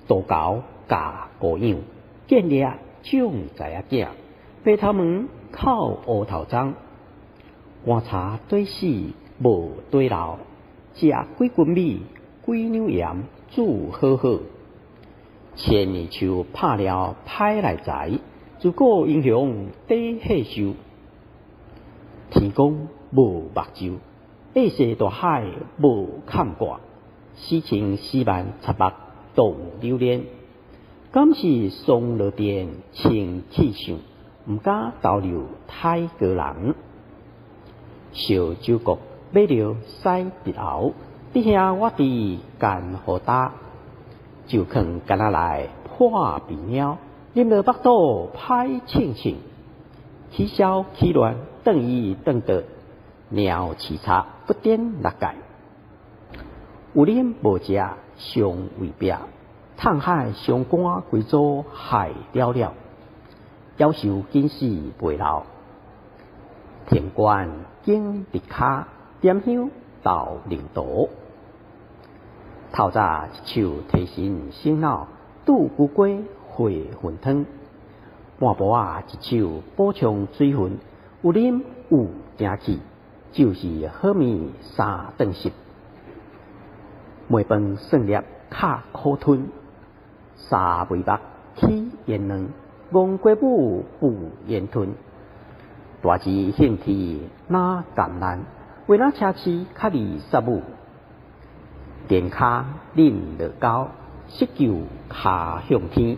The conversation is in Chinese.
多高嫁孤样，建立种在囝，白头毛靠乌头棕，碗茶对死无对老，食几斤米，几两盐，煮好好。千年树拍了歹来财，自古英雄底血受。天公无目睭，恶世大海无坎挂，四千四万七百动流连。敢是松罗殿清气象，毋敢逗留太过人。小酒国买了西碧鳌，弟兄我弟干好打。酒坑干那来破鼻鸟，啉了腹肚歹清清。起消起乱，顿意顿得，鸟饲插不点六界。有啉无食相为壁，痛海相关规组害了了。夭寿今世袂老，天官经日卡，点香斗灵đồ。透早一手提神醒脑，拄牛粿会混汤。半晡啊一手补充水分，有啉有正气，就是好面三顿食。糜饭算粒卡苦吞，沙梅目起烟卵，戆鸡母不烟吞。大志兴起哪甘难，为哪车痴较易杀母。电卡饮乐高，失救卡向天。